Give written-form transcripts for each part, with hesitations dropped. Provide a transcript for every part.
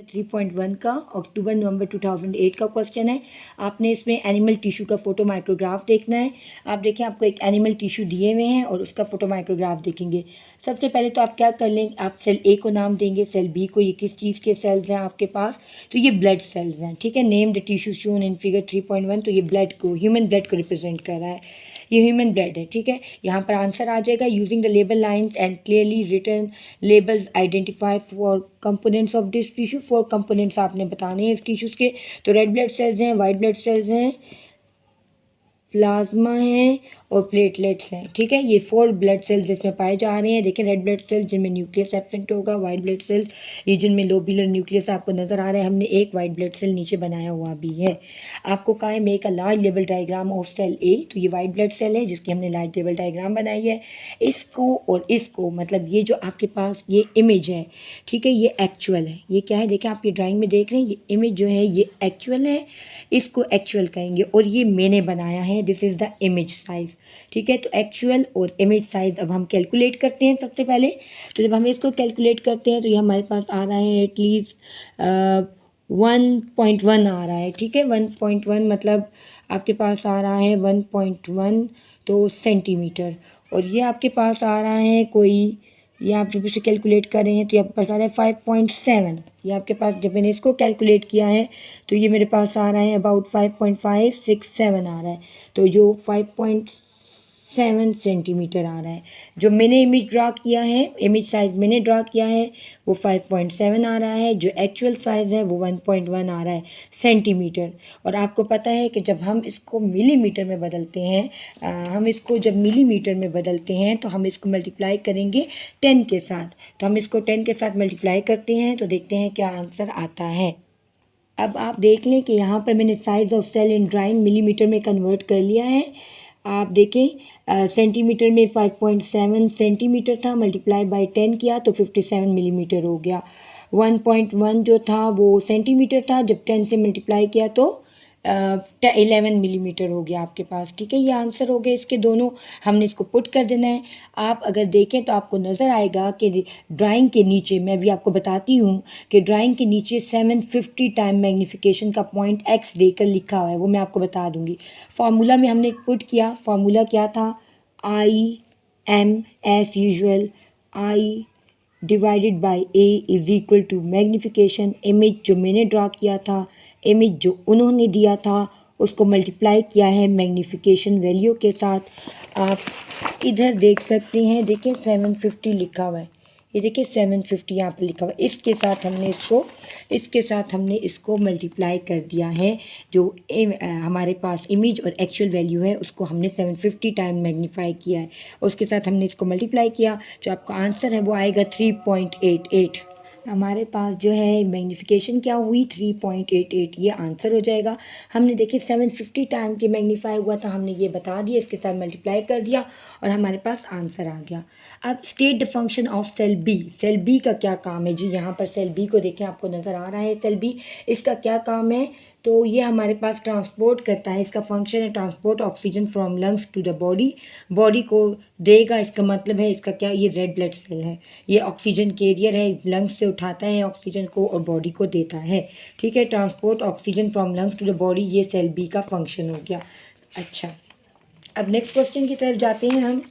3.1 का अक्टूबर नवंबर 2008 का क्वेश्चन है। आपने इसमें एनिमल टिश्यू का फोटो माइक्रोग्राफ देखना है। आप देखें, आपको एक एनिमल टिश्यू दिए हुए हैं और उसका फोटो माइक्रोग्राफ देखेंगे। सबसे पहले तो आप क्या कर लें, आप सेल ए को नाम देंगे, सेल बी को, ये किस चीज़ के सेल्स हैं आपके पास, तो ये ब्लड सेल्स हैं, ठीक है। Name the tissue shown in figure 3.1, तो ये ब्लड को, ह्यूमन ब्लड को रिप्रेजेंट कर रहा है, ये ह्यूमन ब्लड है, ठीक है। यहाँ पर आंसर आ जाएगा। Using the label lines and clearly written labels identify four components of this tissue. 4 components आपने बताने हैं इस टिश्यूज़ के। तो रेड ब्लड सेल्स हैं, वाइट ब्लड सेल्स हैं, प्लाज्मा हैं और प्लेटलेट्स हैं, ठीक है। ये 4 ब्लड सेल्स इसमें पाए जा रहे हैं। देखिए, रेड ब्लड सेल्स जिनमें न्यूक्लियस एब्सेंट होगा, वाइट ब्लड सेल्स ये जिनमें लोब्यूलर न्यूक्लियस आपको नज़र आ रहा है। हमने एक वाइट ब्लड सेल नीचे बनाया हुआ भी है। आपको कहा है make a large level diagram of cell a, तो ये वाइट ब्लड सेल है जिसकी हमने लार्ज लेवल डायग्राम बनाई है। इसको और इसको, मतलब ये जो आपके पास ये इमेज है, ठीक है, ये एक्चुअल है। ये क्या है, देखिए आप ये ड्राइंग में देख रहे हैं, ये इमेज जो है ये एक्चुअल है, इसको एक्चुअल कहेंगे। और ये मैंने बनाया है, this is the image size, ठीक है। तो एक्चुअल और इमेज साइज अब हम कैलकुलेट करते हैं सबसे पहले। तो जब हम इसको कैलकुलेट करते हैं तो ये हमारे पास आ रहा है एटलीस्ट 1.1 आ रहा है, ठीक है। 1.1 मतलब आपके पास आ रहा है 1.1 तो सेंटीमीटर। और ये आपके पास आ रहा है कोई, ये आप जब इसे कैलकुलेट कर रहे हैं तो ये आपके पास आ रहा है 5.7। ये आपके पास जब मैंने इसको कैलकुलेट किया है तो ये मेरे पास आ रहा है अबाउट 5.567 आ रहा है। तो जो 5.7 सेंटीमीटर आ रहा है, जो मैंने इमेज ड्रा किया है, इमेज साइज मैंने ड्रा किया है वो 5.7 आ रहा है। जो एक्चुअल साइज़ है वो 1.1 आ रहा है सेंटीमीटर। और आपको पता है कि जब हम इसको मिलीमीटर में बदलते हैं, हम इसको जब मिलीमीटर में बदलते हैं तो हम इसको मल्टीप्लाई करेंगे 10 के साथ। तो हम इसको 10 के साथ मल्टीप्लाई करते हैं तो देखते हैं क्या आंसर आता है। अब आप देख लें कि यहाँ पर मैंने size of cell in drawing millimetre में कन्वर्ट कर लिया है। आप देखें, सेंटीमीटर में 5.7 सेंटीमीटर था, मल्टीप्लाई बाय 10 किया तो 57 मिलीमीटर हो गया। 1.1 जो था वो सेंटीमीटर था, जब 10 से मल्टीप्लाई किया तो 11 मिलीमीटर हो गया आपके पास, ठीक है। ये आंसर हो गए इसके दोनों। हमने इसको पुट कर देना है। आप अगर देखें तो आपको नज़र आएगा कि ड्राइंग के नीचे, मैं भी आपको बताती हूँ कि ड्राइंग के नीचे 750 टाइम मैग्नीफिकेशन का पॉइंट एक्स देकर लिखा हुआ है, वो मैं आपको बता दूँगी। फार्मूला में हमने पुट किया, फार्मूला क्या था, I am as usual, I divided by A is equal to magnification, image जो मैंने ड्रा किया था, इमेज जो उन्होंने दिया था, उसको मल्टीप्लाई किया है मैग्नीफिकेशन वैल्यू के साथ। आप इधर देख सकते हैं, देखिए 750 लिखा हुआ है, ये देखिए 750 यहाँ पर लिखा हुआ है। इसके साथ हमने इसको मल्टीप्लाई कर दिया है। जो हमारे पास इमेज और एक्चुअल वैल्यू है उसको हमने 750 टाइम मैग्नीफाई किया है, उसके साथ हमने इसको मल्टीप्लाई किया। जो आपका आंसर है वो आएगा 3.88। हमारे पास जो है मैग्नीफिकेशन क्या हुई, 3.88, ये आंसर हो जाएगा। हमने देखिए 750 टाइम के मैग्नीफाई हुआ था, हमने ये बता दिया, इसके साथ मल्टीप्लाई कर दिया और हमारे पास आंसर आ गया। अब state the function of cell B. Cell B का क्या काम है जी, यहाँ पर सेल बी को देखें, आपको नज़र आ रहा है सेल बी, इसका क्या काम है, तो ये हमारे पास ट्रांसपोर्ट करता है, इसका फंक्शन है transport oxygen from lungs to the body, body को देगा। इसका मतलब है इसका क्या, ये रेड ब्लड सेल है, ये ऑक्सीजन कैरियर है, लंग्स से उठाता है ऑक्सीजन को और बॉडी को देता है, ठीक है। Transport oxygen from lungs to the body, ये सेल बी का फंक्शन हो गया। अच्छा, अब नेक्स्ट क्वेश्चन की तरफ जाते हैं हम।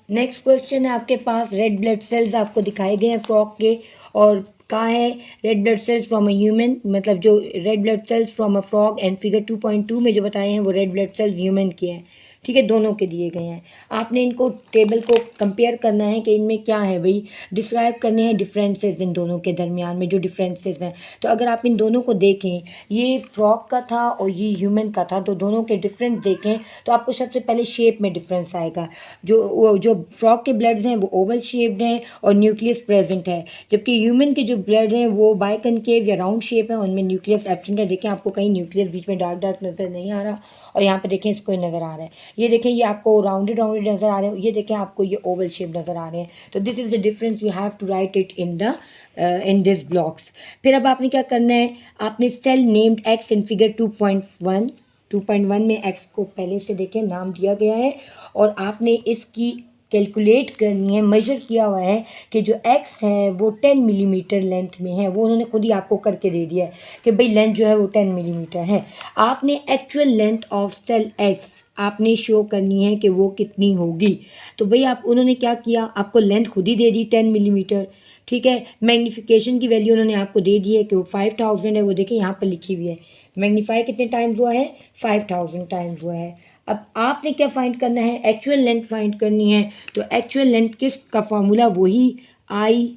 नेक्स्ट क्वेश्चन है आपके पास, रेड ब्लड सेल्स आपको दिखाए गए हैं फ्रॉग के, और कहा है red blood sales from a human, मतलब जो red blood sales from a frog and figure 2.2 में जो बताए हैं वो रेड ब्लड सेल्स ह्यूमन के हैं, ठीक है, दोनों के दिए गए हैं। आपने इनको टेबल को कंपेयर करना है कि इनमें क्या है भाई, डिस्क्राइब करने हैं डिफरेंसेस इन दोनों के दरमियान में जो डिफरेंसेस हैं। तो अगर आप इन दोनों को देखें, ये फ्रॉग का था और ये ह्यूमन का था, तो दोनों के डिफरेंस देखें तो आपको सबसे पहले शेप में डिफरेंस आएगा। जो फ्रॉग के ब्लड्स हैं वो ओवल शेप्ड हैं और न्यूक्लियस प्रेजेंट है, जबकि ह्यूमन के जो ब्लड हैं वो बाइकनकेव या राउंड शेप है, उनमें न्यूक्लियस एब्सेंट है। देखें, आपको कहीं न्यूक्लियस बीच में डार्क डार्क नज़र नहीं आ रहा, और यहाँ पे देखें इसको नज़र आ रहा है, ये देखें ये आपको राउंडेड राउंडेड नज़र आ रहे हैं, ये देखें आपको ये ओवल शेप नज़र आ रहे हैं। तो this is the difference, you have to write it in this blocks. फिर अब आपने क्या करना है, आपने cell named X in figure 2.1 में एक्स को पहले से देखें नाम दिया गया है, और आपने इसकी कैलकुलेट करनी है, मेजर किया हुआ है कि जो एक्स है वो 10 मिलीमीटर लेंथ में है, वो उन्होंने खुद ही आपको करके दे दिया है कि भाई लेंथ जो है वो 10 मिलीमीटर है। आपने actual length of cell X आपने शो करनी है कि वो कितनी होगी। तो भाई आप उन्होंने क्या किया, आपको लेंथ खुद ही दे दी 10 मिलीमीटर, ठीक है। मैग्नीफिकेशन की वैल्यू उन्होंने आपको दे दी है कि वो 5000 है, वो देखिए यहाँ पर लिखी हुई है। मैग्नीफाई कितने टाइम्स हुआ है, 5000 टाइम्स हुआ है। अब आपने क्या फाइंड करना है, एक्चुअल लेंथ फाइंड करनी है। तो एक्चुअल लेंथ किस का फॉर्मूला, वही आई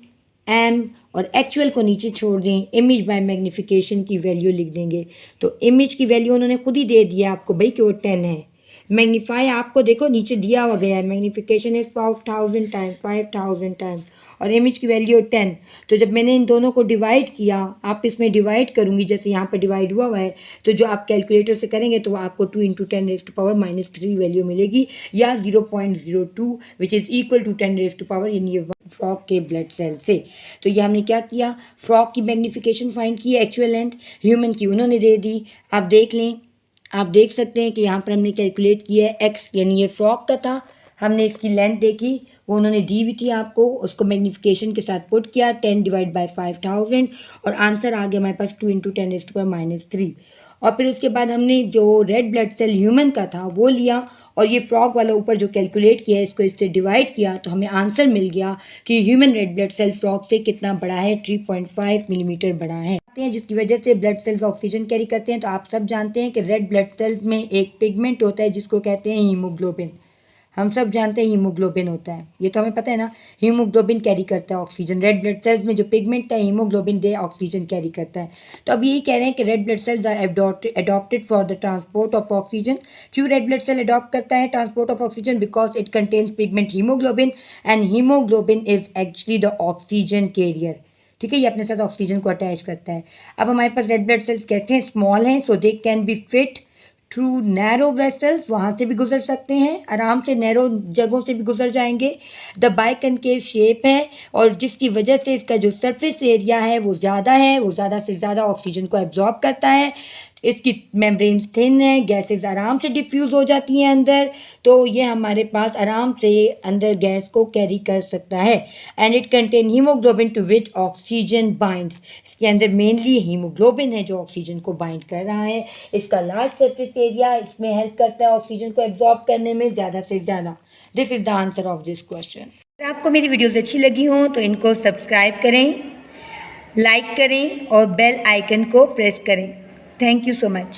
एम और एक्चुअल को नीचे छोड़ दें, इमेज बाय मैग्नीफिकेशन की वैल्यू लिख देंगे। तो इमेज की वैल्यू उन्होंने खुद ही दे दिया आपको भाई कि वो 10 है। मैग्नीफाई आपको देखो नीचे दिया हुआ गया है, मैग्नीफिकेशन इज 5000 टाइम्स, 5000 टाइम्स और इमेज की वैल्यू 10। तो जब मैंने इन दोनों को डिवाइड किया, आप इसमें डिवाइड करूँगी जैसे यहाँ पर डिवाइड हुआ है, तो जो आप कैलकुलेटर से करेंगे तो आपको 2 × 10⁻³ वैल्यू मिलेगी या 0.02 विच इज़ इक्वल टू 10⁻, यानी ये फ्रॉग के ब्लड सेल से। तो ये हमने क्या किया, फ्रॉग की मैग्नीफिकेशन फाइंड की, एक्चुअल लेंथ, ह्यूमन की उन्होंने दे दी। आप देख लें, आप देख सकते हैं कि यहाँ पर हमने कैलकुलेट किया है एक्स, यानी ये फ्रॉग का था, हमने इसकी लेंथ देखी, वो उन्होंने दी हुई थी आपको, उसको मैग्नीफिकेशन के साथ पुट किया 10 डिवाइड बाय 5000 और आंसर आ गया हमारे पास 2 × 10⁻³ और फिर उसके बाद हमने जो रेड ब्लड सेल ह्यूमन का था वो लिया और ये फ्रॉग वाला ऊपर जो कैलकुलेट किया है इसको इससे डिवाइड किया, तो हमें आंसर मिल गया कि human red blood cell frog से कितना बड़ा है, 3.5 मिलीमीटर बड़ा है, जिसकी वजह से ब्लड सेल्स ऑक्सीजन कैरी करते हैं। तो आप सब जानते हैं कि रेड ब्लड सेल्स में एक पिगमेंट होता है जिसको कहते हैं हीमोग्लोबिन। हम सब जानते हैं हीमोग्लोबिन होता है, ये तो हमें पता है ना, हीमोग्लोबिन कैरी करता है ऑक्सीजन। रेड ब्लड सेल्स में जो पिगमेंट है हीमोग्लोबिन दे ऑक्सीजन कैरी करता है। तो अब यही कह रहे हैं कि red blood cells are adopted for the transport of oxygen. क्यों रेड ब्लड सेल अडॉप्ट करता है transport of oxygen, because it contains pigment haemoglobin and haemoglobin is actually the oxygen carrier, ठीक है, ये अपने साथ ऑक्सीजन को अटैच करता है। अब हमारे पास रेड ब्लड सेल्स कैसे हैं, स्मॉल हैं, so they can be fit through narrow vessels, वहाँ से भी गुजर सकते हैं, आराम से नैरो जगहों से भी गुजर जाएंगे। द बाइकनकेव शेप है और जिसकी वजह से इसका जो सरफेस एरिया है वो ज़्यादा है, वो ज़्यादा से ज़्यादा ऑक्सीजन को एब्जॉर्ब करता है। इसकी मेम्ब्रेन थिन है, गैसेस आराम से डिफ्यूज़ हो जाती हैं अंदर, तो ये हमारे पास आराम से अंदर गैस को कैरी कर सकता है। And it contain haemoglobin to which oxygen binds, इसके अंदर मेनली हीमोग्लोबिन है जो ऑक्सीजन को बाइंड कर रहा है। इसका लार्ज सरफेस एरिया इसमें हेल्प करता है ऑक्सीजन को एब्जॉर्ब करने में ज़्यादा से ज़्यादा। This is the answer of this question. अगर आपको मेरी वीडियोस अच्छी लगी हों तो इनको सब्सक्राइब करें, लाइक करें और बेल आइकन को प्रेस करें। Thank you so much.